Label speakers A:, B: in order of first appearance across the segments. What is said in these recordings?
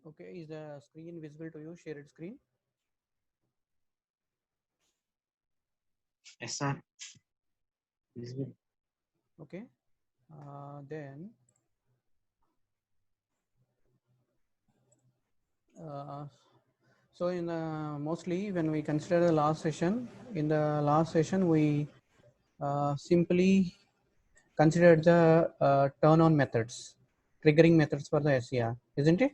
A: Okay, is the screen visible to you? Shared screen.
B: Yes, sir. Visible.
A: Okay. Then uh, so in mostly when we consider the last session, in the last session we simply considered the turn on methods, triggering methods for the SCR, isn't it?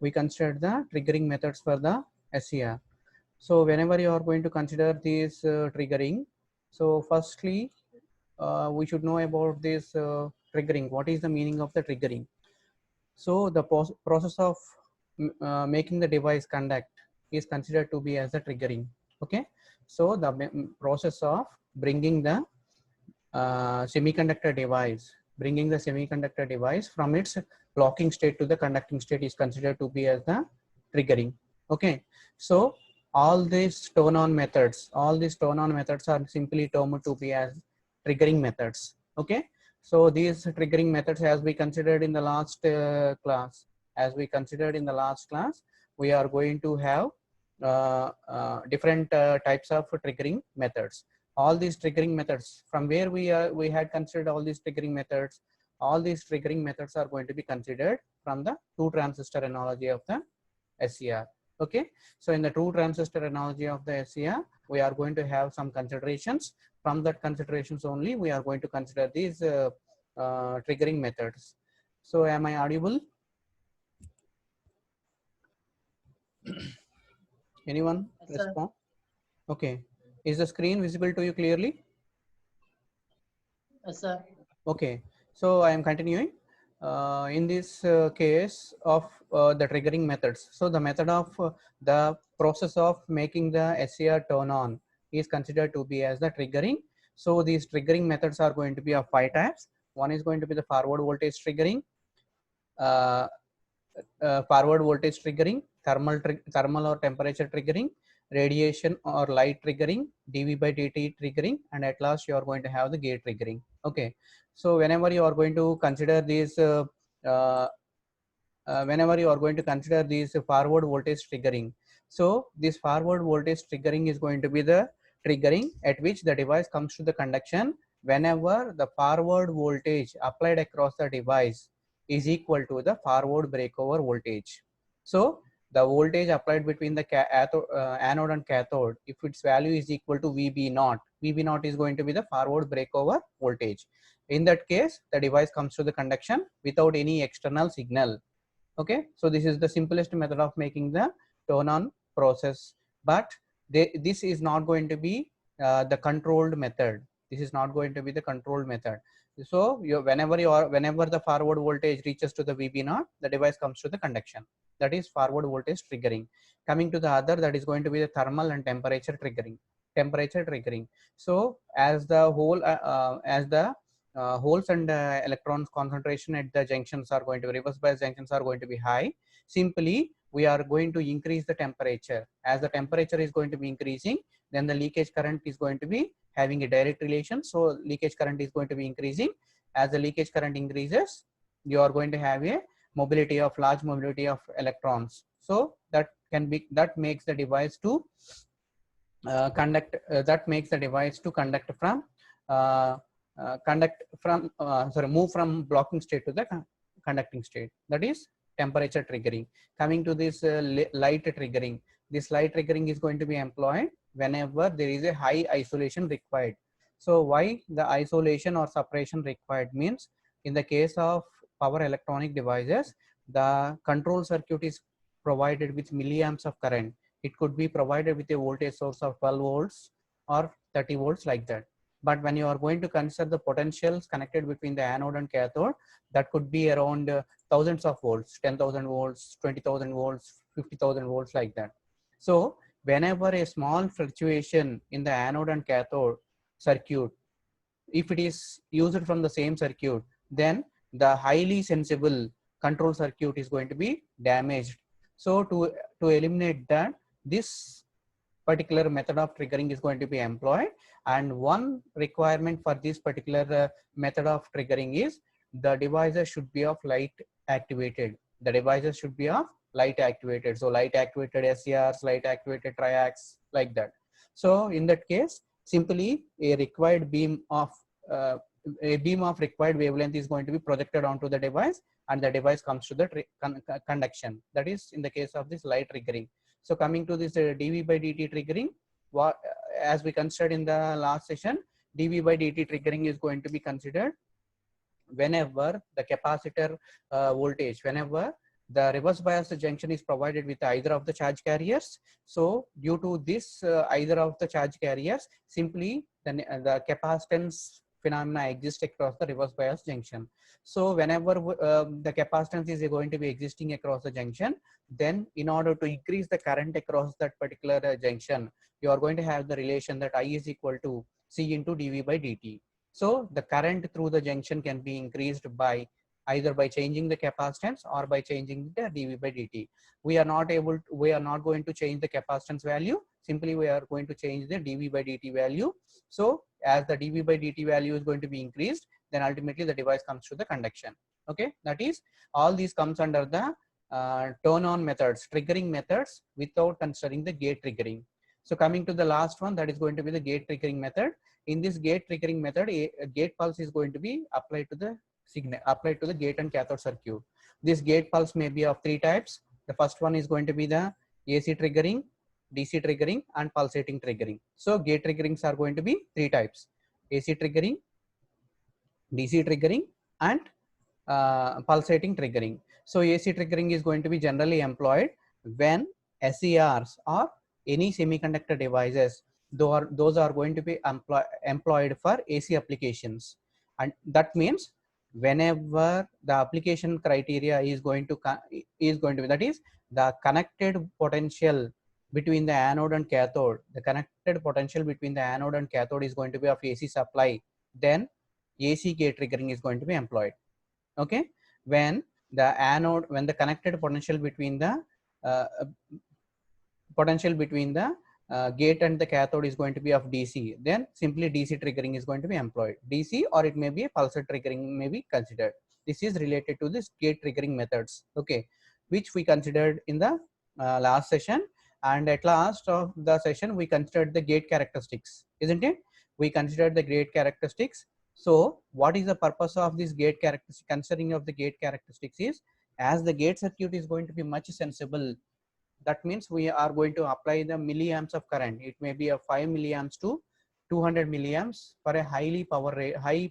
A: We considered the triggering methods for the SCR. So whenever you are going to consider this triggering, so firstly we should know about this triggering. What is the meaning of the triggering? So the process of making the device conduct is considered to be as the triggering. Okay, so the process of bringing the bringing the semiconductor device from its blocking state to the conducting state is considered to be as the triggering. Okay, so all these turn on methods are simply termed to be as triggering methods. Okay, so these triggering methods, as we considered in the last class, we are going to have different types of triggering methods. All these triggering methods, from where we had considered all these triggering methods, all these triggering methods are going to be considered from the two transistor analogy of the SCR. Okay, so in the two transistor analogy of the SCR, we are going to have some considerations. From that considerations only, we are going to consider these triggering methods. So am I audible? Anyone
C: Yes, sir.
A: respond? Okay, is the screen visible to you clearly?
C: Yes, sir.
A: Okay, so I am continuing. In this case of the triggering methods, so the method of the process of making the SCR turn on is considered to be as the triggering. So these triggering methods are going to be of 5 types. One is going to be the uh, forward voltage triggering, thermal or temperature triggering, radiation or light triggering, dV by dt triggering, and at last you are going to have the gate triggering. Okay, so whenever you are going to consider these uh, whenever you are going to consider these forward voltage triggering, so this forward voltage triggering is going to be the triggering at which the device comes to the conduction whenever the forward voltage applied across the device is equal to the forward breakover voltage. So the voltage applied between the anode and cathode, if its value is equal to VB naught is going to be the forward breakover voltage. In that case, the device comes to the conduction without any external signal. Okay, so this is the simplest method of making the turn on process, but this is not going to be the controlled method. This is not going to be the controlled method. So whenever the forward voltage reaches to the VB naught, the device comes to the conduction. That is forward voltage triggering. Coming to the other, that is going to be the thermal and temperature triggering. So as the holes and electrons concentration at the junctions are going to be reverse bias junctions are going to be high, simply we are going to increase the temperature. As the temperature is going to be increasing, then the leakage current is going to be having a direct relation. So leakage current is going to be increasing. As the leakage current increases, you are going to have a large mobility of electrons. So that makes the device to uh, move from blocking state to the conducting state. That is temperature triggering. Coming to this light triggering, this light triggering is going to be employed whenever there is a high isolation required. So why the isolation or separation required means, in the case of power electronic devices, the control circuit is provided with milliamps of current. It could be provided with a voltage source of 12 volts or 30 volts like that. But when you are going to consider the potentials connected between the anode and cathode, that could be around thousands of volts, 10,000 volts, 20,000 volts, 50,000 volts like that. So whenever a small fluctuation in the anode and cathode circuit, if it is used from the same circuit, then the highly sensible control circuit is going to be damaged. So to eliminate that, this particular method of triggering is going to be employed, and one requirement for this particular method of triggering is the devices should be of light activated. The devices should be of light activated. So light activated SCRs, light activated triacs, like that. So in that case, simply a required beam of required wavelength is going to be projected onto the device, and the device comes to the conduction. That is in the case of this light triggering. So coming to this dV by dt triggering, what as we considered in the last session, dV by dt triggering is going to be considered whenever the capacitor voltage, whenever the reverse bias junction is provided with either of the charge carriers. So due to this either of the charge carriers, simply the capacitance phenomena exists across the reverse bias junction. So whenever the capacitance is going to be existing across the junction, then in order to increase the current across that particular junction, you are going to have the relation that I is equal to C into dV by dt. So the current through the junction can be increased by either by changing the capacitance or by changing the dV by dt. We are not going to change the capacitance value. Simply we are going to change the dV by dt value. So as the dV by dt value is going to be increased, then ultimately the device comes to the conduction. Okay, that is all these comes under the turn on methods, triggering methods without considering the gate triggering. So coming to the last one, that is going to be the gate triggering method. In this gate triggering method, a gate pulse is going to be applied to the signal, applied to the gate and cathode circuit. This gate pulse may be of three types. The first one is going to be the AC triggering, DC triggering, and pulsating triggering. So gate triggerings are going to be three types: AC triggering, DC triggering, and pulsating triggering. So AC triggering is going to be generally employed when SCRs or any semiconductor devices, those are going to be employed for AC applications. And that means whenever the application criteria is going to be, that is the connected potential between the anode and cathode, the connected potential between the anode and cathode is going to be of AC supply, then AC gate triggering is going to be employed. Okay, when the connected potential between the uh, gate and the cathode is going to be of DC, then simply DC triggering is going to be employed. DC, or it may be a pulsar triggering may be considered. This is related to this gate triggering methods, okay, which we considered in the last session. And at last of the session, we considered the gate characteristics, isn't it? We considered the gate characteristics. So what is the purpose of this gate characteristic? Considering of the gate characteristics is, as the gate circuit is going to be much sensible, that means we are going to apply the milliamps of current. It may be a 5 milliamps to 200 milliamps for a high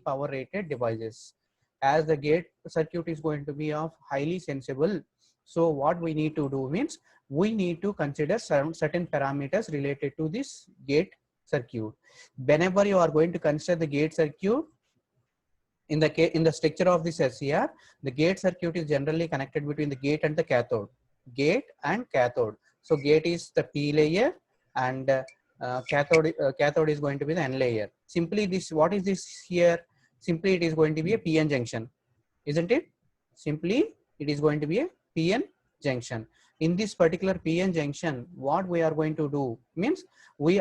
A: power rated devices. As the gate circuit is going to be of highly sensible, so what we need to do means we need to consider certain parameters related to this gate circuit. Whenever you are going to consider the gate circuit, in the structure of this SCR, the gate circuit is generally connected between the gate and the cathode. Gate and cathode. So gate is the P layer, and cathode is going to be the N layer. Simply this, what is this here? Simply it is going to be a PN junction, isn't it? Simply it is going to be a PN junction. In this particular PN junction, what we are going to do means we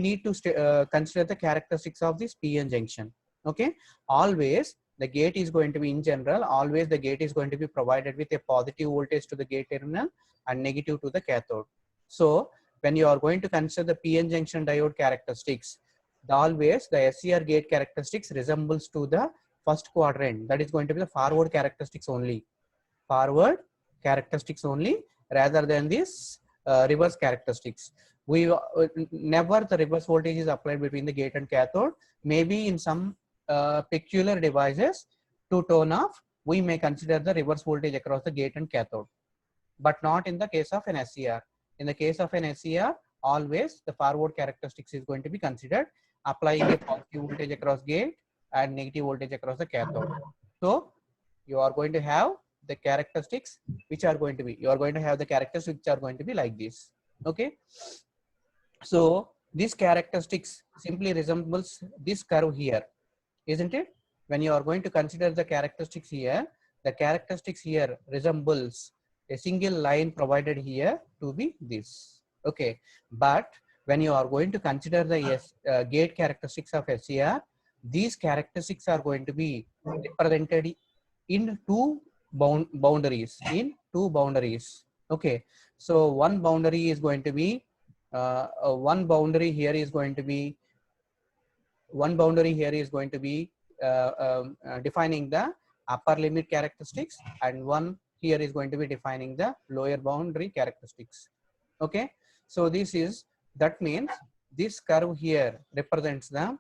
A: need to consider the characteristics of this PN junction. Okay, always the gate is going to be, in general, always the gate is going to be provided with a positive voltage to the gate terminal and negative to the cathode. So when you are going to consider the PN junction diode characteristics, always the SCR gate characteristics resembles to the first quadrant. That is going to be the forward characteristics only. Forward characteristics only, rather than this reverse characteristics. We never the reverse voltage is applied between the gate and cathode. Maybe in some peculiar devices to turn off, we may consider the reverse voltage across the gate and cathode, but not in the case of an SCR. In the case of an SCR, always the forward characteristics is going to be considered, applying a positive voltage across gate and negative voltage across the cathode. So you are going to have the characteristics which are going to be, like this. Okay, so these characteristics simply resembles this curve here, isn't it? When you are going to consider the characteristics here, the characteristics here resembles a single line provided here to be this. Okay, but when you are going to consider the gate characteristics of SCR, these characteristics are going to be represented in two boundaries. Okay, so one boundary is going to be one boundary here is going to be defining the upper limit characteristics, and one here is going to be defining the lower boundary characteristics. Okay, so that means this curve here represents the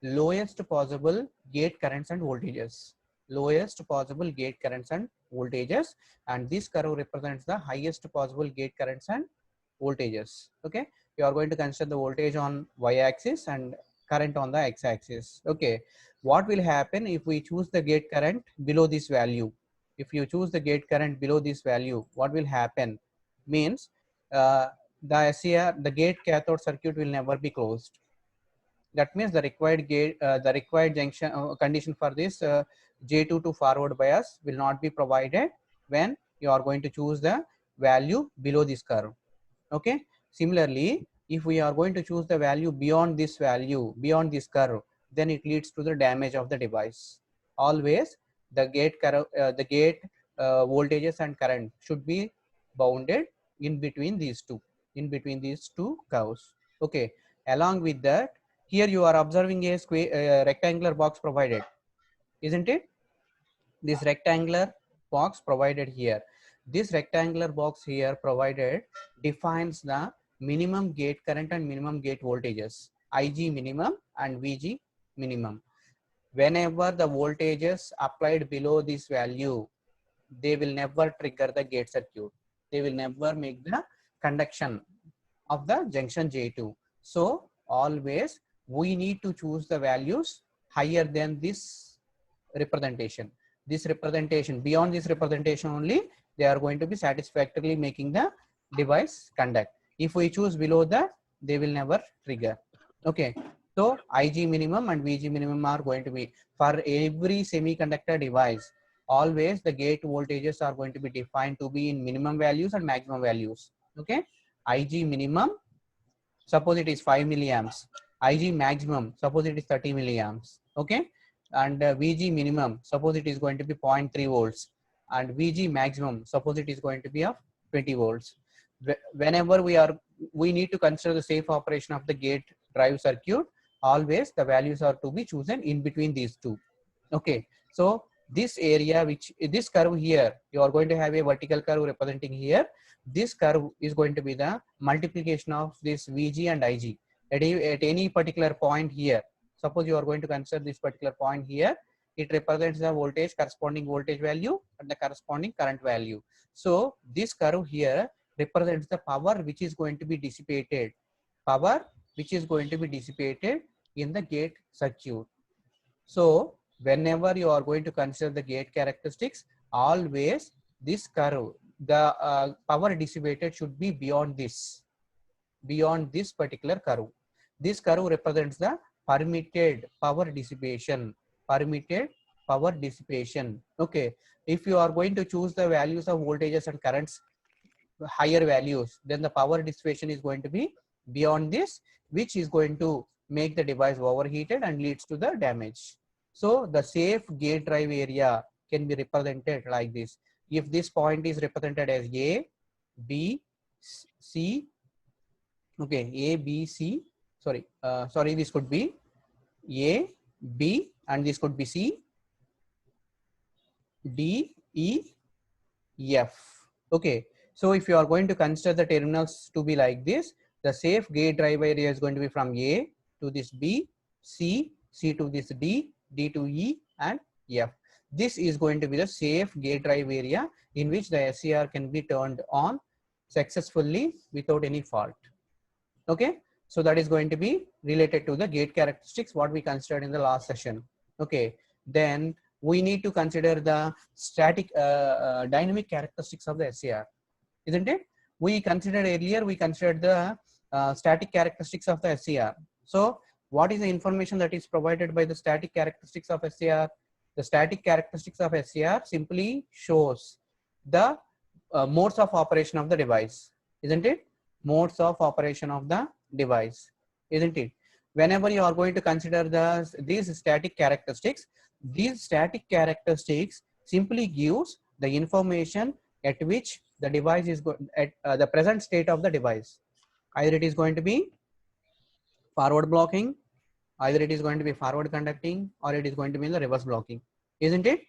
A: lowest possible gate currents and voltages, and this curve represents the highest possible gate currents and voltages. Okay, you are going to consider the voltage on y-axis and current on the x-axis. Okay, what will happen if we choose the gate current below this value? If you choose the gate current below this value, what will happen? Means the gate cathode circuit will never be closed. That means the required junction condition for this J2 to forward bias will not be provided when you are going to choose the value below this curve. Okay, similarly, if we are going to choose the value beyond this curve, then it leads to the damage of the device. Always the gate voltages and current should be bounded in between these two curves. Okay, along with that, here you are observing a rectangular box provided, isn't it? This rectangular box provided here, defines the minimum gate current and minimum gate voltages, Ig minimum and Vg minimum. Whenever the voltages applied below this value, they will never trigger the gate circuit. They will never make the conduction of the junction J2. So always we need to choose the values higher than this representation. Beyond this representation only, they are going to be satisfactorily making the device conduct. If we choose below that, they will never trigger. Okay, so Ig minimum and Vg minimum are going to be for every semiconductor device. Always the gate voltages are going to be defined to be in minimum values and maximum values. Okay, Ig minimum, suppose it is 5 milliamps. Ig maximum, suppose it is 30 milliamps. Okay, and Vg minimum, suppose it is going to be 0.3 volts, and Vg maximum, suppose it is going to be of 20 volts. Whenever we need to consider the safe operation of the gate drive circuit, always the values are to be chosen in between these two. Okay, so this area, this curve here, you are going to have a vertical curve representing here. This curve is going to be the multiplication of this Vg and Ig at any particular point here. Suppose you are going to consider this particular point here, it represents the corresponding voltage value and the corresponding current value. So this curve here represents the power which is going to be dissipated in the gate circuit. So whenever you are going to consider the gate characteristics, always this curve, the power dissipated should be beyond this particular curve. This curve represents the permitted power dissipation. Okay, if you are going to choose the values of voltages and currents higher values, then the power dissipation is going to be beyond this, which is going to make the device overheated and leads to the damage. So the safe gate drive area can be represented like this. If this point is represented as A, B, C, okay, A, B, C, sorry, this could be A, B, and this could be C, D, E, F. Okay, so if you are going to consider the terminals to be like this, the safe gate drive area is going to be from A to this B, C, C to this D, D to E, and F. This is going to be the safe gate drive area in which the SCR can be turned on successfully without any fault. Okay, so that is going to be related to the gate characteristics what we considered in the last session. Okay, then we need to consider the static dynamic characteristics of the SCR, isn't it? We considered the static characteristics of the SCR. So what is the information that is provided by the static characteristics of SCR? The static characteristics of SCR simply shows the modes of operation of the device, isn't it? Modes of operation of the device, isn't it? Whenever you are going to consider these static characteristics simply gives the information at which the device is at the present state of the device. Either it is going to be forward blocking, either it is going to be forward conducting, or it is going to be in the reverse blocking, isn't it?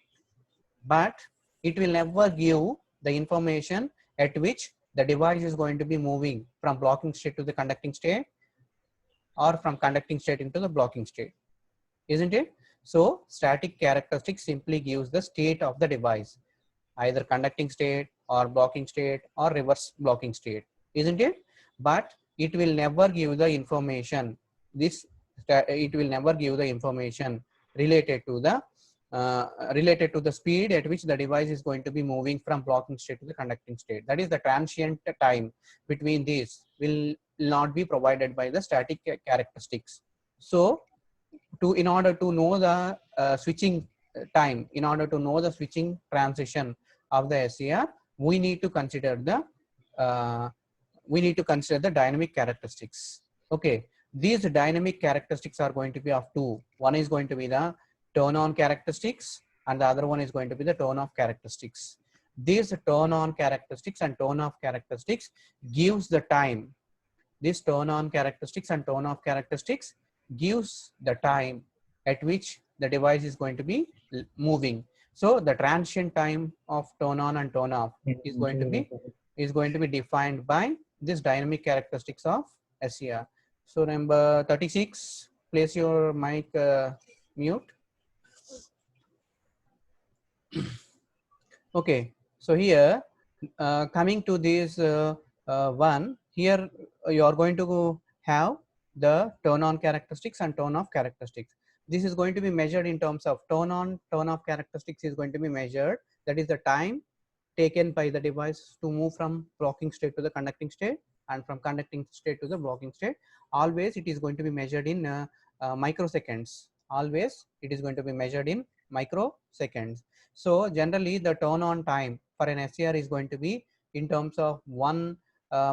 A: But it will never give the information at which the device is going to be moving from blocking state to the conducting state, or from conducting state into the blocking state, isn't it? So static characteristic simply gives the state of the device, either conducting state or blocking state or reverse blocking state, isn't it? But it will never give the information. It will never give the information related to the speed at which the device is going to be moving from blocking state to the conducting state. That is, the transient time between these will not be provided by the static characteristics. So in order to know the switching time, in order to know the switching transition of the SCR, we need to consider the dynamic characteristics. Okay, these dynamic characteristics are going to be of two. One is going to be the turn on characteristics, and the other one is going to be the turn off characteristics. These turn on characteristics and turn off characteristics gives the time. This turn on characteristics and turn off characteristics gives the time at which the device is going to be moving. So the transient time of turn on and turn off is going to be defined by this dynamic characteristics of SCR. So number 36, place your mic mute. Okay, so here coming to this one, here you are going to have the turn on characteristics and turn off characteristics. This is going to be measured in terms of turn on, turn off characteristics is going to be measured. That is the time taken by the device to move from blocking state to the conducting state, and from conducting state to the blocking state. Always it is going to be measured in microseconds. Always it is going to be measured in microseconds. So generally the turn on time for an SCR is going to be in terms of 1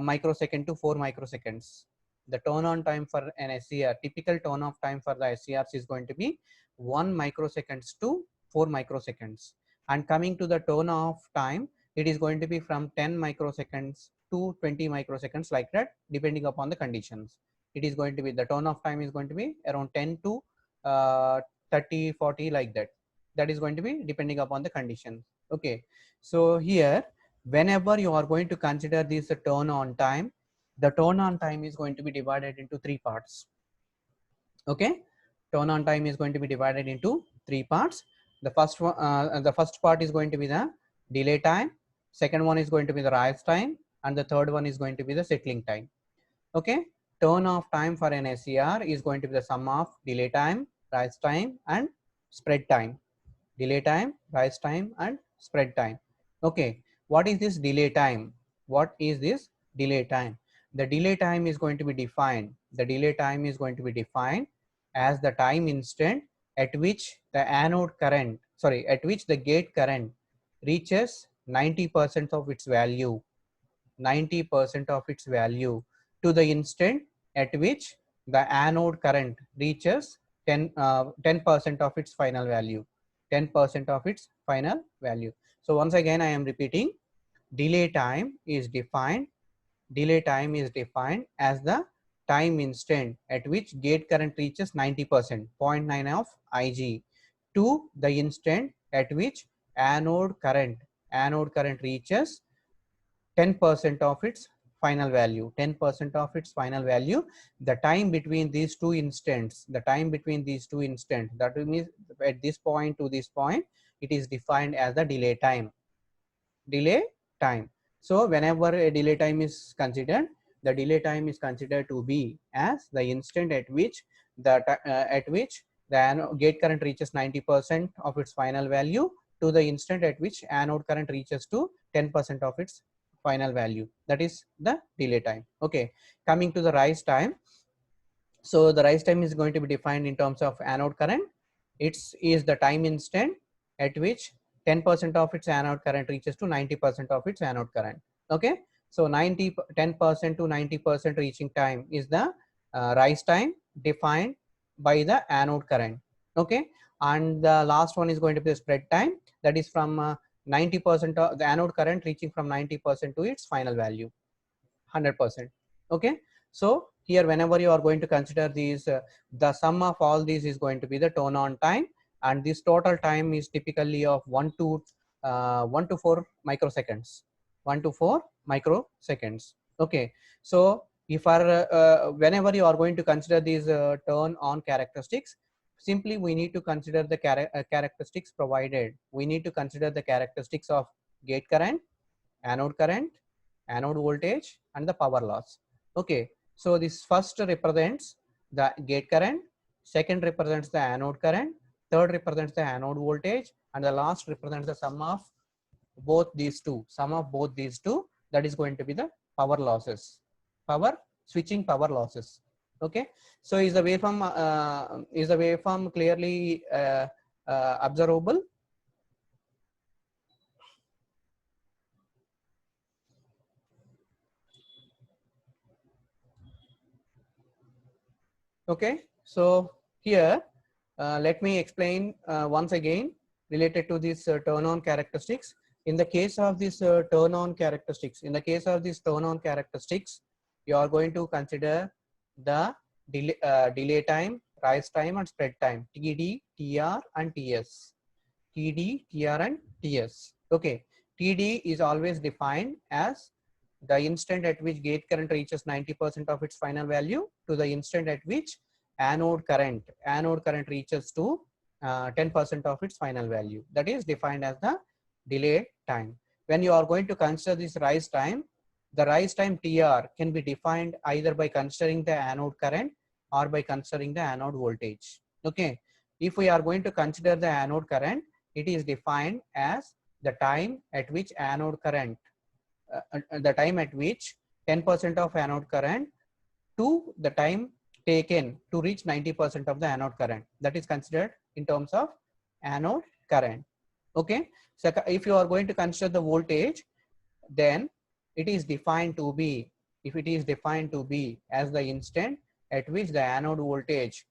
A: microsecond to 4 microseconds. The turn on time for an SCR, typical turn off time for the SCRs is going to be 1 microseconds to 4 microseconds. And coming to the turn off time, it is going to be from 10 microseconds to 20 microseconds, like that, depending upon the conditions. It is going to be, the turn off time is going to be around 10 to 30, 40, like that. That is going to be depending upon the conditions. Okay. So here, whenever you are going to consider this turn on time, the turn on time is going to be divided into 3 parts. Okay. Turn on time is going to be divided into 3 parts. The first part is going to be the delay time. Second one is going to be the rise time, and the third one is going to be the settling time. Okay. Turn off time for an SCR is going to be the sum of delay time, rise time, and spread time. Delay time, rise time, and spread time. Okay. What is this delay time? What is this delay time? The delay time is going to be defined. The delay time is going to be defined as the time instant at which the anode current, at which the gate current reaches 90% of its value, 90% of its value, to the instant at which the anode current reaches 10% of its final value, 10% of its final value. So once again, I am repeating, delay time is defined as the time instant at which gate current reaches 90%, 0.9 of Ig, to the instant at which anode current reaches 10% of its final value, 10% of its final value. The time between these two instants, that means at this point to this point, it is defined as the delay time. So whenever a delay time is considered, the delay time is considered to be as the instant at which the gate current reaches 90% of its final value, to the instant at which anode current reaches to 10% of its final value. That is the delay time. Okay. Coming to the rise time. So the rise time is going to be defined in terms of anode current. It is the time instant at which 10% of its anode current reaches to 90% of its anode current. Okay. So 10% to 90% reaching time is the rise time defined by the anode current. Okay. And the last one is going to be the spread time. That is from 90% of the anode current reaching from 90% to its final value, 100%. Okay, so here whenever you are going to consider these, the sum of all these is going to be the turn on time, and this total time is typically of 1 to 4 microseconds, 1 to 4 microseconds. Okay, so if our whenever you are going to consider these turn on characteristics, simply we need to consider the characteristics provided. We need to consider the characteristics of gate current, anode voltage, and the power loss. Okay, so this first represents the gate current, second represents the anode current, third represents the anode voltage, and the last represents the sum of both these two. That is going to be the power losses, power switching power losses. Okay, so is the waveform clearly observable? Okay, so here let me explain once again related to this turn on characteristics. In the case of this turn on characteristics, you are going to consider the delay time, rise time, and spread time, TD, TR, and TS. TD, TR, and TS. Okay, TD is always defined as the instant at which gate current reaches 90% of its final value to the instant at which anode current reaches to 10% of its final value. That is defined as the delay time. When you are going to consider this rise time, the rise time TR can be defined either by considering the anode current or by considering the anode voltage. Okay, if we are going to consider the anode current, it is defined as the time at which anode current the time at which 10% of anode current to the time taken to reach 90% of the anode current. That is considered in terms of anode current. Okay, so if you are going to consider the voltage, then it is defined to be, as the instant at which the anode voltage,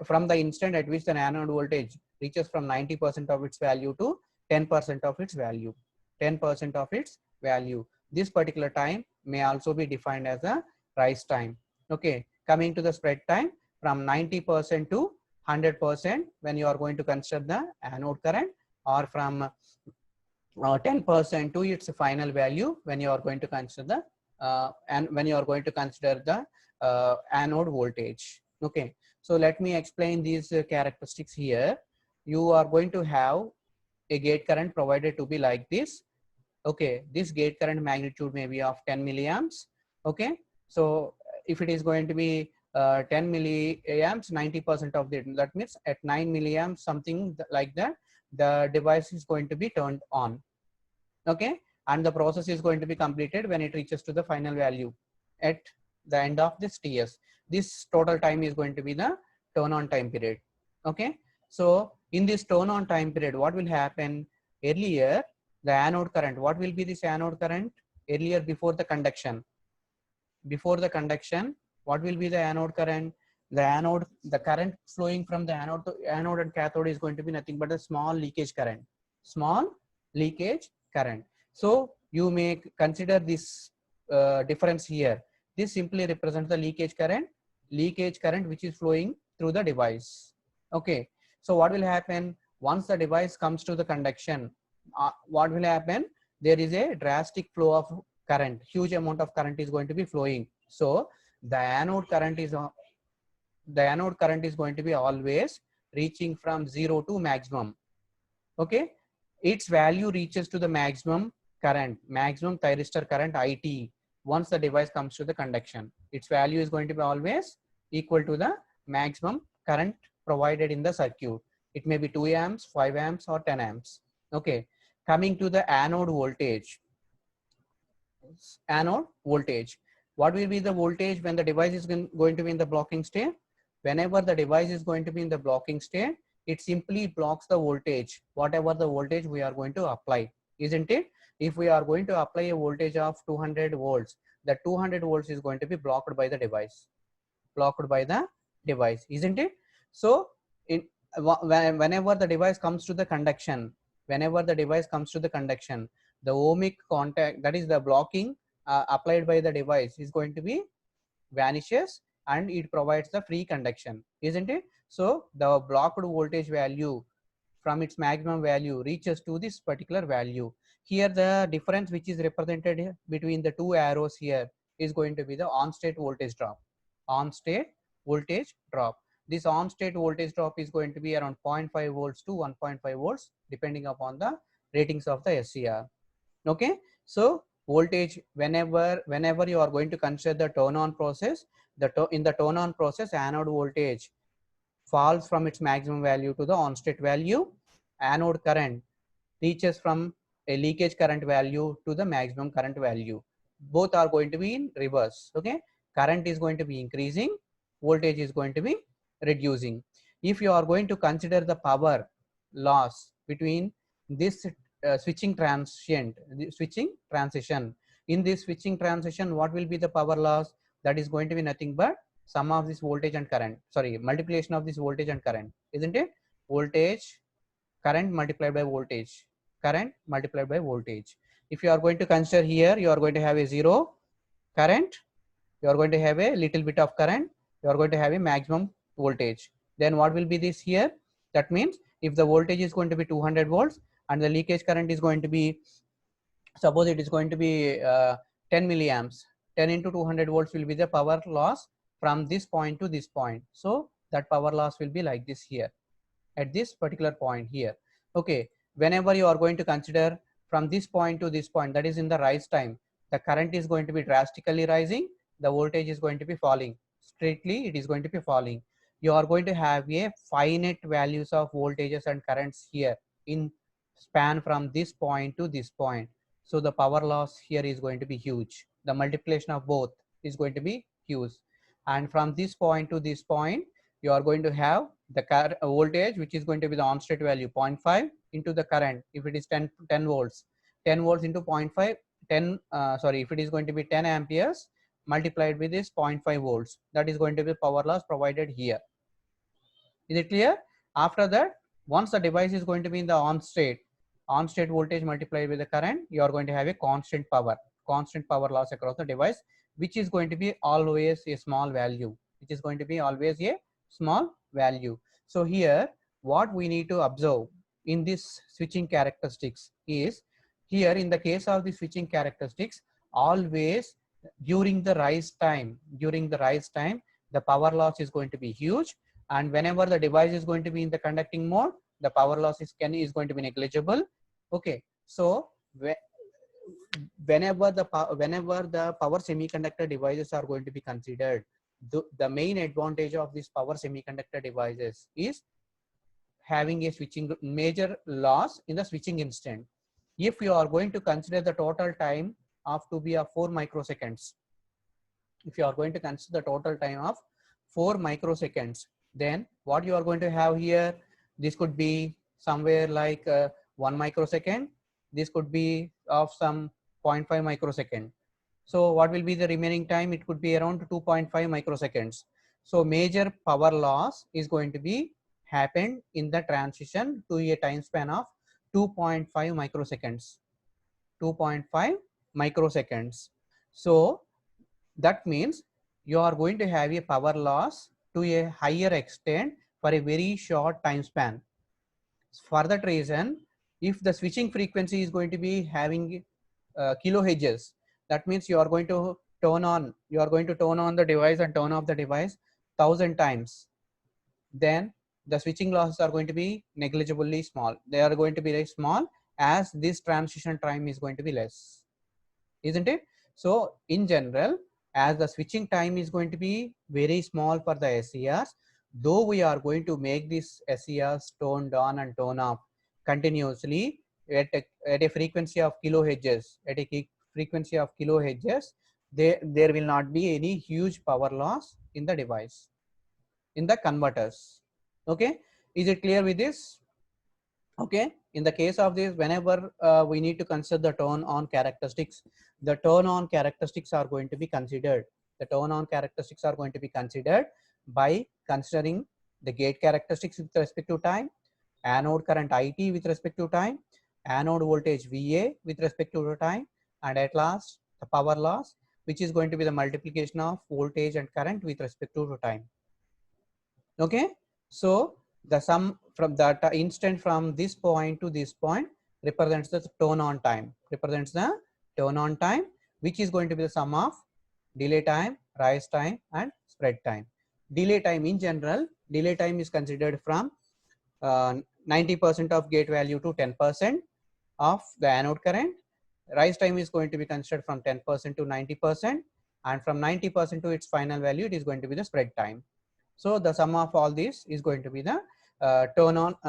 A: from the instant at which the anode voltage reaches from 90% of its value to 10% of its value, 10% of its value. This particular time may also be defined as a rise time. Okay, coming to the spread time, from 90% to 100% when you are going to consider the anode current, or from 10% to its final value when you are going to consider the anode voltage. Okay, so let me explain these characteristics here. You are going to have a gate current provided to be like this. Okay, this gate current magnitude may be of 10 milliamps. Okay, so if it is going to be 10 milliamps, 90% of it, that means at 9 milliamps, something like that, the device is going to be turned on. Okay, and the process is going to be completed when it reaches to the final value at the end of this TS. This total time is going to be the turn on time period. Okay, so in this turn on time period, what will happen? Earlier, the anode current, what will be this anode current? Earlier, before the conduction, what will be the anode current? The current flowing from the anode to anode and cathode is going to be nothing but a small leakage current. So you may consider this difference here. This simply represents the leakage current which is flowing through the device. Okay, so what will happen once the device comes to the conduction? What will happen? There is a drastic flow of current. Huge amount of current is going to be flowing. So the anode current is going to be always reaching from 0 to maximum. Okay, its value reaches to the maximum thyristor current IT once the device comes to the conduction. Its value is going to be always equal to the maximum current provided in the circuit. It may be 2 amps, 5 amps, or 10 amps. Okay, coming to the anode voltage. What will be the voltage when the device is going to be in the blocking state? Whenever the device is going to be in the blocking state, it simply blocks the voltage, whatever the voltage we are going to apply, isn't it? If we are going to apply a voltage of 200 volts, the 200 volts is going to be blocked by the device, isn't it? So whenever the device comes to the conduction, whenever the device comes to the conduction, the ohmic contact, that is the blocking applied by the device, is going to be vanishes, and it provides the free conduction, isn't it? So the blocked voltage value from its maximum value reaches to this particular value. Here the difference which is represented between the two arrows here is going to be the on state voltage drop. On state voltage drop. This on state voltage drop is going to be around 0.5 volts to 1.5 volts depending upon the ratings of the SCR. Okay, so voltage, whenever you are going to consider the turn on process, in the turn on process, anode voltage falls from its maximum value to the on state value. Anode current reaches from a leakage current value to the maximum current value. Both are going to be in reverse. Okay, current is going to be increasing, voltage is going to be reducing. If you are going to consider the power loss between this switching transition, in this switching transition, what will be the power loss? That is going to be nothing but sum of this voltage and current, sorry, multiplication of this voltage and current, isn't it? Voltage, current multiplied by voltage, current multiplied by voltage. If you are going to consider here, you are going to have a zero current, you are going to have a little bit of current, you are going to have a maximum voltage. Then what will be this here? That means if the voltage is going to be 200 volts and the leakage current is going to be, suppose it is going to be 10 milliamps, 10 into 200 volts will be the power loss from this point to this point. So that power loss will be like this here at this particular point here. Okay, whenever you are going to consider from this point to this point, that is in the rise time, the current is going to be drastically rising, the voltage is going to be falling, straightly it is going to be falling. You are going to have a finite values of voltages and currents here in span from this point to this point. So the power loss here is going to be huge. The multiplication of both is going to be huge. And from this point to this point, you are going to have the voltage, which is going to be the on state value 0.5 into the current. If it is 10 volts, 10 volts into 0.5, 10 sorry, if it is going to be 10 amperes multiplied with this 0.5 volts, that is going to be power loss provided here. Is it clear? After that, once the device is going to be in the on state voltage multiplied with the current, you are going to have a constant power loss across the device, which is going to be always a small value, which is going to be always a small value. So here what we need to observe in this switching characteristics is, here in the case of the switching characteristics, always during the rise time, the power loss is going to be huge, and whenever the device is going to be in the conducting mode, the power loss is going to be negligible. Okay, so whenever the power semiconductor devices are going to be considered, the main advantage of these power semiconductor devices is having a switching major loss in the switching instant. If you are going to consider the total time of to be of 4 microseconds, if you are going to consider the total time of 4 microseconds, then what you are going to have here, this could be somewhere like 1 microsecond, this could be of some 0.5 microsecond. So what will be the remaining time? It could be around 2.5 microseconds. So major power loss is going to be happened in the transition to a time span of 2.5 microseconds. 2.5 microseconds. So that means you are going to have a power loss to a higher extent for a very short time span. For that reason, if the switching frequency is going to be having kilohertz, that means you are going to turn on the device and turn off the device 1000 times, then the switching losses are going to be negligibly small. They are going to be very small as this transition time is going to be less, isn't it? So in general, as the switching time is going to be very small for the SCRs, though we are going to make this SCRs turned on and turn off continuously at a frequency of kilohertz, there will not be any huge power loss in the device, in the converters. Okay, is it clear with this? Okay, in the case of this, whenever we need to consider the turn on characteristics, the turn on characteristics are going to be considered. The turn on characteristics are going to be considered by considering the gate characteristics with respect to time, anode current IT with respect to time, anode voltage VA with respect to the time, and at last the power loss, which is going to be the multiplication of voltage and current with respect to the time. Okay, so the sum from that instant from this point to this point represents the turn on time, which is going to be the sum of delay time, rise time, and spread time. Delay time in general, delay time is considered from 90% of gate value to 10% of the anode current. Rise time is going to be considered from 10% to 90%, and from 90% to its final value, it is going to be the spread time. So the sum of all this is going to be the turn on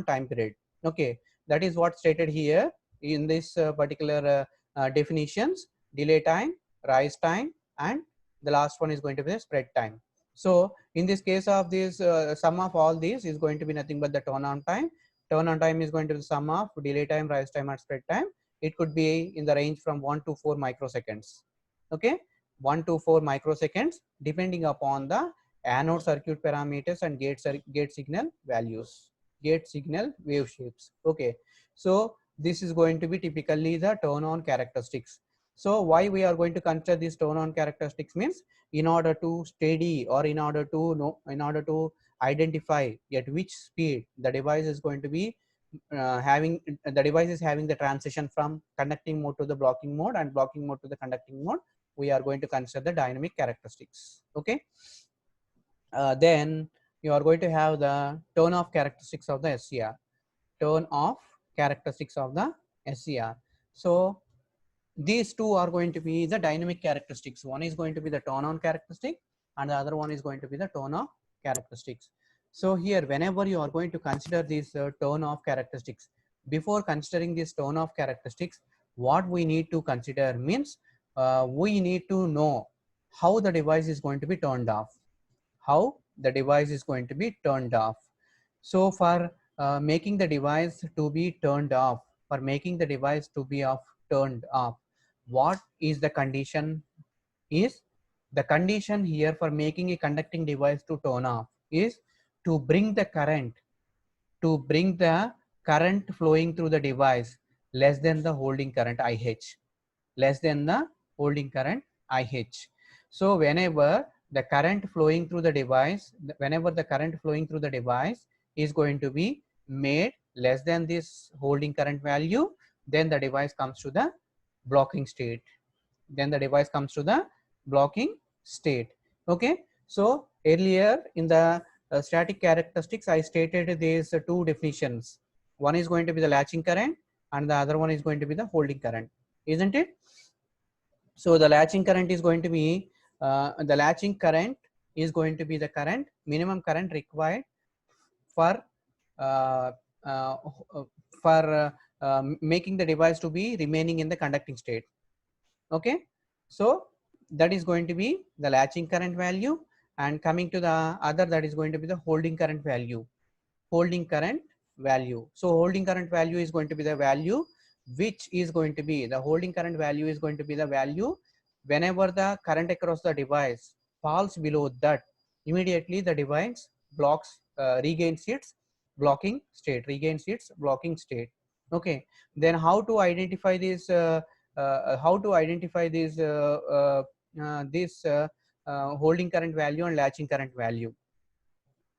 A: time period. Okay, that is what stated here in this particular definitions: delay time, rise time, and the last one is going to be the spread time. So in this case of this, sum of all these is going to be nothing but the turn on time. Turn on time is going to be the sum of delay time, rise time, and spread time. It could be in the range from 1 to 4 microseconds. Okay, 1 to 4 microseconds depending upon the anode circuit parameters and gate signal values, gate signal wave shapes. Okay, so this is going to be typically the turn on characteristics. So why we are going to consider this turn on characteristics means, in order to study or in order to identify at which speed the device is going to be having the transition from conducting mode to the blocking mode and blocking mode to the conducting mode, we are going to consider the dynamic characteristics. Okay, then you are going to have the turn off characteristics of the SCR. Turn off characteristics of the SCR. So these two are going to be the dynamic characteristics. One is going to be the turn on characteristic, and the other one is going to be the turn off characteristics. So here, whenever you are going to consider these turn off characteristics, before considering these turn off characteristics, what we need to consider means, we need to know how the device is going to be turned off. How the device is going to be turned off. So for making the device to be turned off, turned off, what is the condition? Is the condition here for making a conducting device to turn off is to bring the current flowing through the device less than the holding current IH, So whenever the current flowing through the device is going to be made less than this holding current value, then the device comes to the blocking state. Okay, so earlier in the static characteristics, I stated these two definitions. One is going to be the latching current and the other one is going to be the holding current, isn't it? So the latching current is going to be the current, minimum current required for uh, uh, making the device to be remaining in the conducting state. Okay, so that is going to be the latching current value, and coming to the other, that is going to be the holding current value. So holding current value is going to be the value which is going to be the holding current value is going to be the value whenever the current across the device falls below that, immediately the device regains its blocking state. Okay, then how to identify this holding current value and latching current value?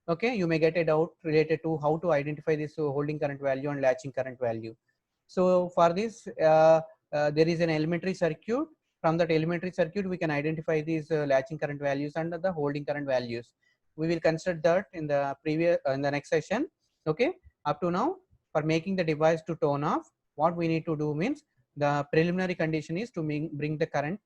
A: Okay, you may get a doubt related to how to identify this holding current value and latching current value. So for this, there is an elementary circuit. From that elementary circuit, we can identify these latching current values and the holding current values. We will consider that in the next session. Okay, up to now, for making the device to turn off, what we need to do means, the preliminary condition is to bring the current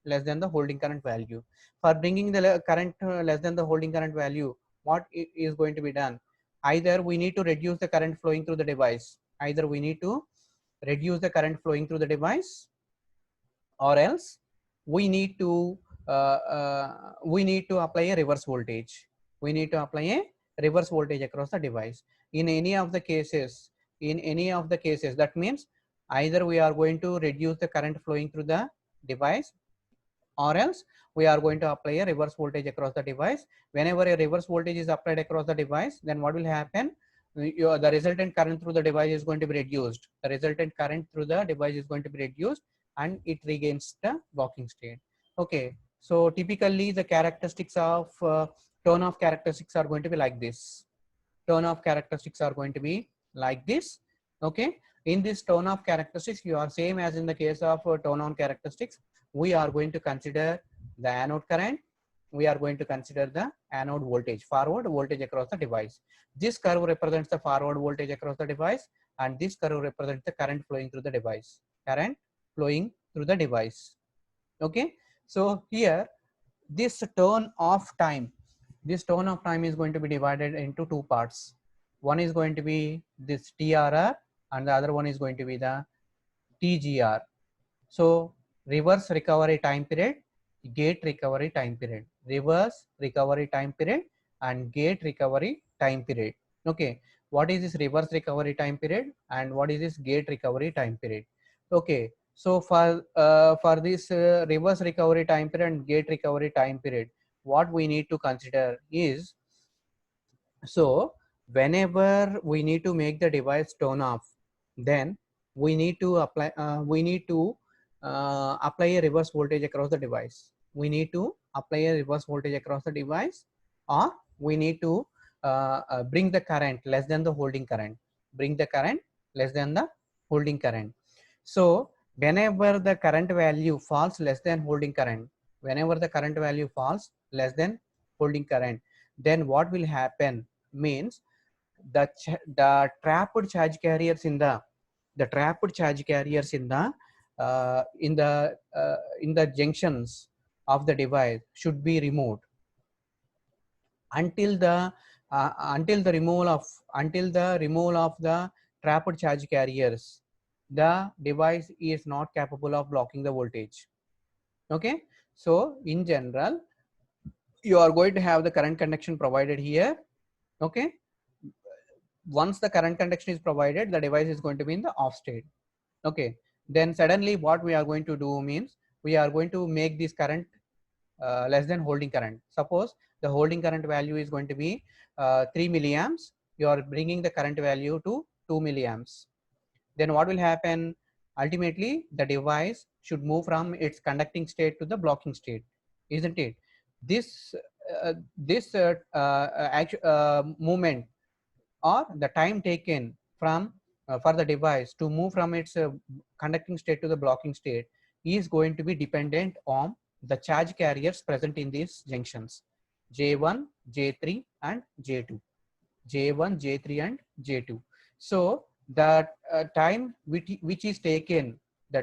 A: less than the holding current value. For bringing the current less than the holding current value, what is going to be done? Either we need to reduce the current flowing through the device, or else we need to apply a reverse voltage. Across the device. In any of the cases, that means either we are going to reduce the current flowing through the device, or else we are going to apply a reverse voltage across the device. Whenever a reverse voltage is applied across the device, then what will happen? the resultant current through the device is going to be reduced. The resultant current through the device is going to be reduced and it regains the blocking state. Okay, so typically the characteristics of turn off characteristics are going to be like this. Turn off characteristics are going to be like this. Okay, in this turn off characteristics, you are same as in the case of turn on characteristics. We are going to consider the anode current. We are going to consider the anode voltage, forward voltage across the device. This curve represents the forward voltage across the device, and this curve represents the current flowing through the device. Current flowing through the device. Okay, so here this turn off time, this turn off time is going to be divided into two parts. One is going to be this TRR and the other one is going to be the TGR. So reverse recovery time period, gate recovery time period, reverse recovery time period and gate recovery time period. Okay, what is this reverse recovery time period and what is this gate recovery time period? Okay, so for this reverse recovery time period and gate recovery time period, what we need to consider is, so whenever we need to make the device turn off, then we need to apply apply a reverse voltage across the device. We need to apply a reverse voltage across the device, or we need to bring the current less than the holding current. Bring the current less than the holding current. So whenever the current value falls less than holding current, whenever the current value falls less than holding current, then what will happen means the trapped charge carriers in the trapped charge carriers in the in the junctions of the device should be removed until the removal of the trapped charge carriers. The device is not capable of blocking the voltage. Okay, so in general, you are going to have the current conduction provided here. Okay, once the current conduction is provided, the device is going to be in the off state. Okay, then suddenly what we are going to do means we are going to make this current less than holding current. Suppose the holding current value is going to be 3 milliamps. You are bringing the current value to 2 milliamps. Then what will happen? Ultimately, the device should move from its conducting state to the blocking state, isn't it? This movement, or the time taken from for the device to move from its conducting state to the blocking state, is going to be dependent on the charge carriers present in these junctions, J1, J3 and J2. J1, J3 and J2. So the time which is taken, the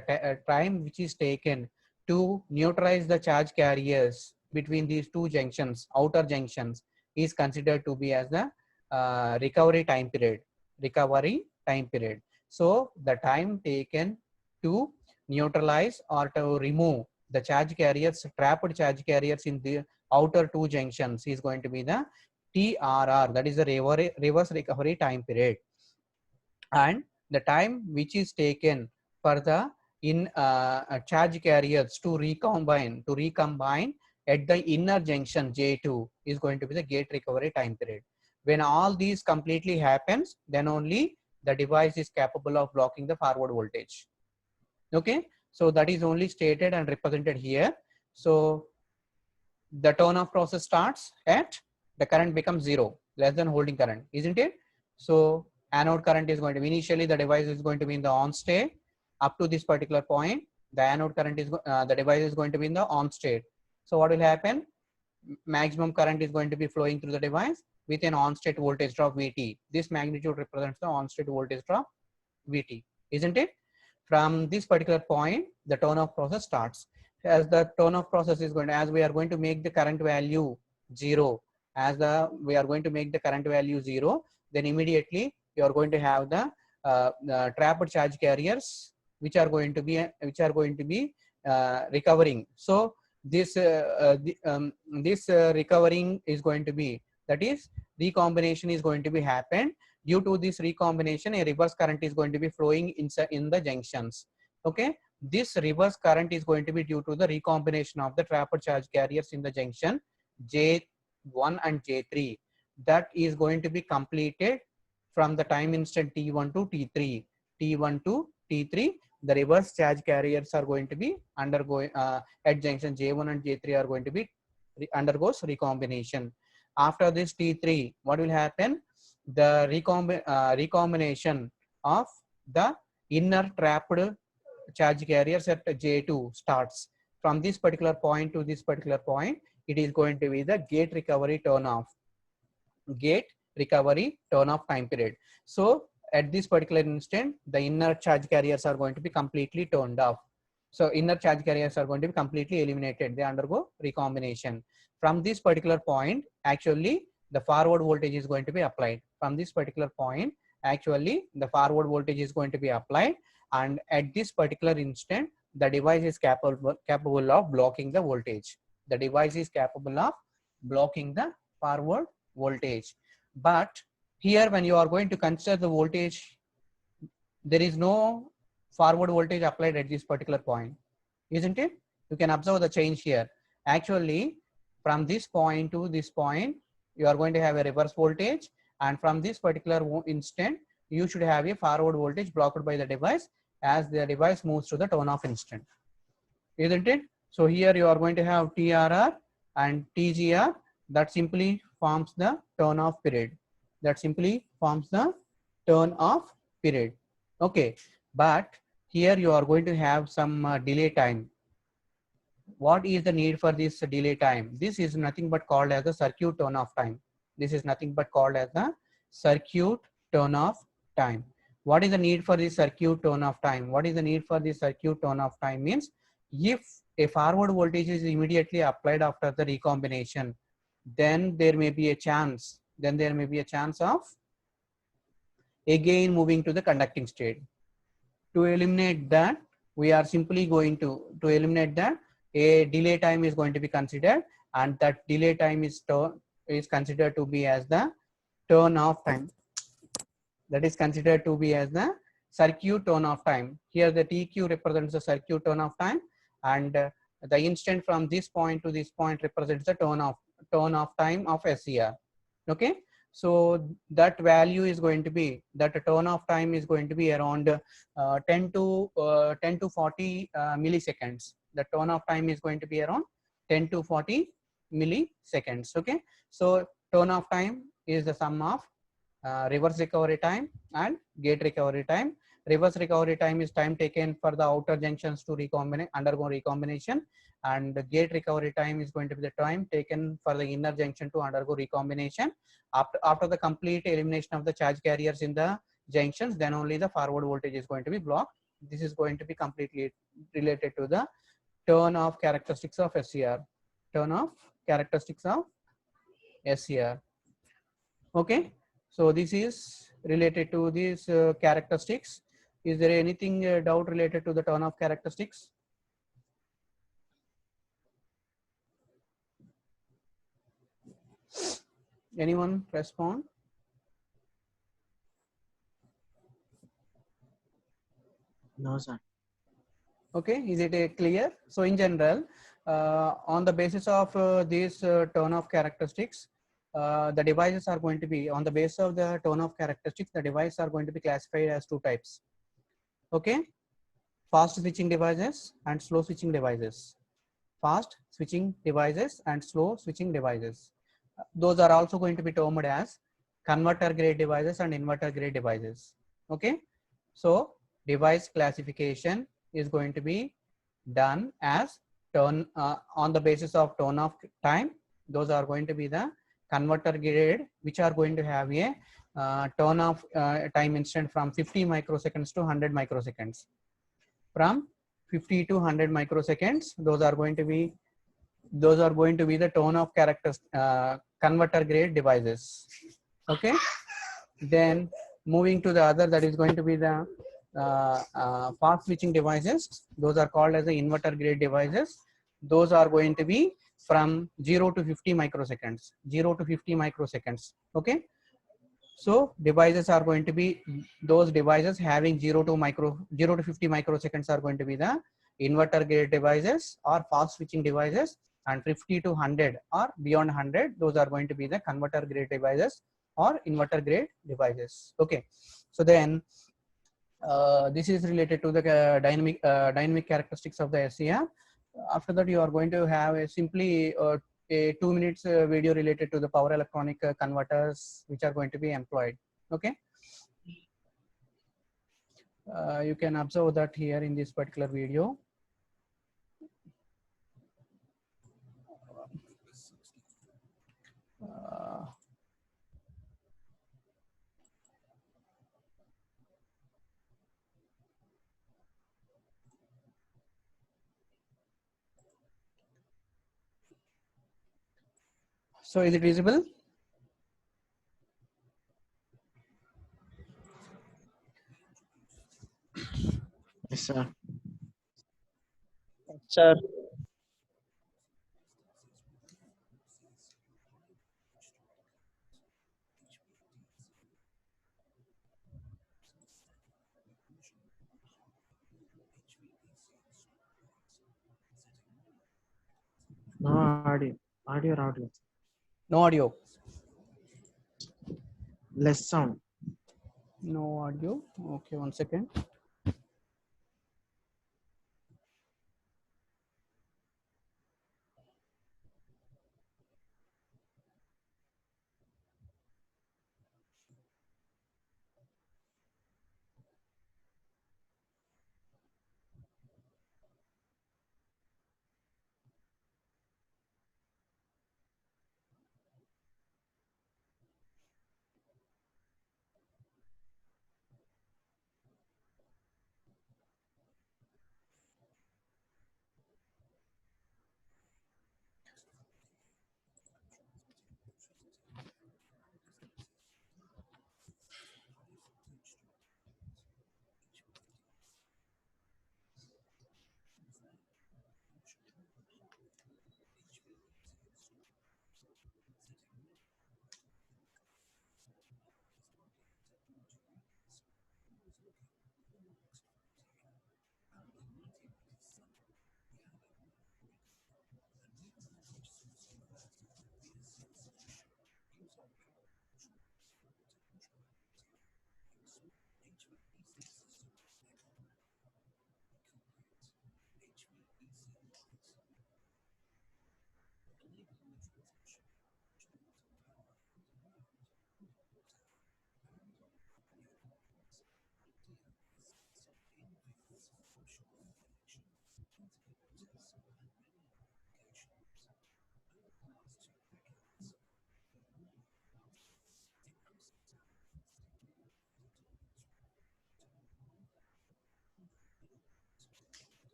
A: time which is taken to neutralize the charge carriers between these two junctions, outer junctions, is considered to be as the recovery time period. Recovery time period. So the time taken to neutralize or to remove the charge carriers, trapped charge carriers in the outer two junctions, is going to be the TRR, that is the reverse recovery time period. And the time which is taken for the charge carriers to recombine at the inner junction J2 is going to be the gate recovery time period. When all these completely happens, then only the device is capable of blocking the forward voltage. Okay, so that is only stated and represented here. So the turn off process starts at the current becomes 0, less than holding current, isn't it? So anode current is going to be, initially the device is going to be in the on state. Up to this particular point, the anode current is the device is going to be in the on state. So what will happen? Maximum current is going to be flowing through the device with an on state voltage drop Vt. This magnitude represents the on state voltage drop Vt, isn't it? From this particular point, the turn off process starts. As the turn off process is going to, as we are going to make the current value 0, we are going to make the current value 0, then immediately you are going to have the trapped charge carriers which are going to be recovering. So this recovering is going to be, that is, recombination is going to be happen. Due to this recombination, a reverse current is going to be flowing inside in the junctions. Okay, this reverse current is going to be due to the recombination of the trapped charge carriers in the junction J1 and J3. That is going to be completed from the time instant T1 to T3. T1 to T3, the reverse charge carriers are going to be undergoing at junction J1 and J3 are going to be undergoes recombination. After this T3, what will happen? The recombination of the inner trapped charge carriers at J2 starts. From this particular point to this particular point, it is going to be the gate recovery turn off. Gate recovery turn off time period. So at this particular instant, the inner charge carriers are going to be completely turned off. So inner charge carriers are going to be completely eliminated. They undergo recombination. From this particular point, actually the forward voltage is going to be applied. From this particular point, actually the forward voltage is going to be applied, and at this particular instant, the device is capable of blocking the voltage. The device is capable of blocking the forward voltage. But here, when you are going to consider the voltage, there is no forward voltage applied at this particular point, isn't it? You can observe the change here. Actually, from this point to this point, you are going to have a reverse voltage, and from this particular instant, you should have a forward voltage blocked by the device as the device moves to the turn off instant, isn't it? So here you are going to have TRR and TGR that simply forms the turn off period. That simply forms the turn off period. Okay, but here you are going to have some delay time. What is the need for this delay time? This is nothing but called as the circuit turn off time. This is nothing but called as the circuit turn off time. What is the need for this circuit turn off time? What is the need for this circuit turn off time means, if a forward voltage is immediately applied after the recombination, then there may be a chance. Of again moving to the conducting state. To eliminate that, we are simply going to eliminate that, a delay time is going to be considered, and that delay time is considered to be as the turn off time. That is considered to be as the circuit turn off time. Here the TQ represents the circuit turn off time, and the instant from this point to this point represents the turn off time of SCR. Okay, so that value is going to be, that turn off time is going to be around 10 to 40 milliseconds. The turn off time is going to be around 10 to 40 milliseconds. Okay, so turn off time is the sum of reverse recovery time and gate recovery time. Reverse recovery time is time taken for the outer junctions to undergo recombination, and the gate recovery time is going to be the time taken for the inner junction to undergo recombination. After the complete elimination of the charge carriers in the junctions, then only the forward voltage is going to be blocked. This is going to be completely related to the turn off characteristics of SCR. Turn off characteristics of SCR. Okay, so this is related to these characteristics. Is there anything doubt related to the turn off characteristics? Anyone respond?
B: No, sir.
A: Okay, is it clear? So in general, on the basis of these turn off characteristics, the devices are going to be, on the basis of the turn off characteristics, the devices are going to be classified as two types. Okay, fast switching devices and slow switching devices. Fast switching devices and slow switching devices. Those are also going to be termed as converter grade devices and inverter grade devices. Okay, so device classification is going to be done as on the basis of turn off time. Those are going to be the converter grade, which are going to have a turn off time instant from 50 microseconds to 100 microseconds. From 50 to 100 microseconds, those are going to be the turn off characters converter grade devices. Okay, then moving to the other, that is going to be the fast switching devices. Those are called as the inverter grade devices. Those are going to be from 0 to 50 microseconds. 0 to 50 microseconds. Okay, so devices are going to be, those devices having 0 to 50 microseconds are going to be the inverter grade devices or fast switching devices, and 50 to 100 or beyond 100, those are going to be the converter grade devices or inverter grade devices. Okay, so then this is related to the dynamic characteristics of the SEM. After that, you are going to have a simply a 2 minutes video related to the power electronic converters which are going to be employed. Okay, you can observe that here in this particular video. Uh, so is it visible?
B: Yes, sir.
C: Sir,
B: No audio. Audio or audio.
A: No audio.
B: Less sound.
A: No audio. Okay, 1 second.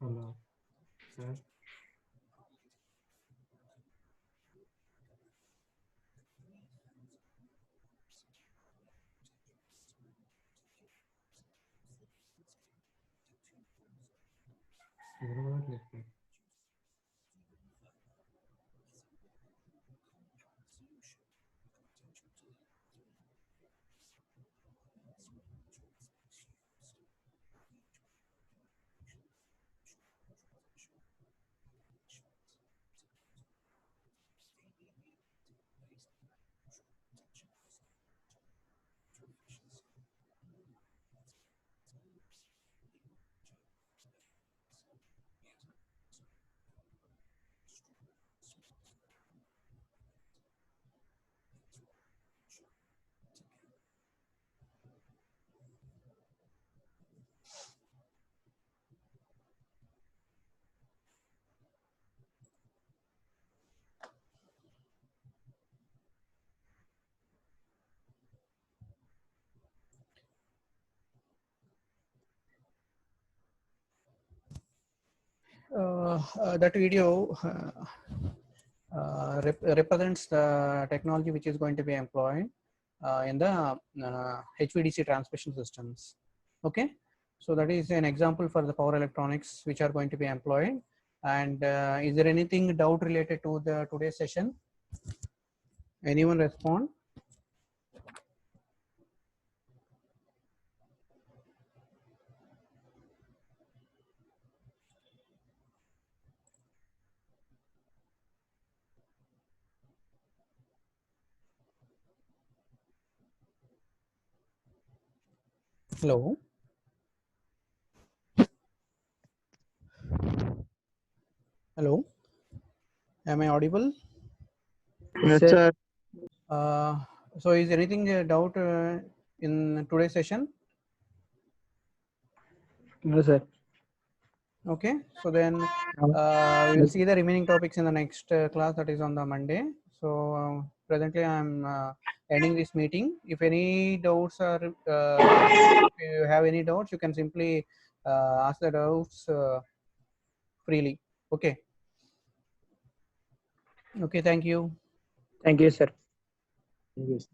D: Hello, sir. Viనపడట్లేదు.
A: that video represents the technology which is going to be employed in the HVDC transmission systems. Okay, so that is an example for the power electronics which are going to be employed. And is there anything doubt related to the today's session? Anyone respond? Hello. Hello. Am I audible?
B: Yes, sir.
A: So is anything doubt in today's session?
C: No, sir.
A: Okay, so then we will see the remaining topics in the next class, that is on the Monday. So presently I'm ending this meeting. If any doubts are, if you have any doubts, you can simply ask the doubts freely. Okay. Okay, thank you.
C: Thank you, sir.
B: Yes.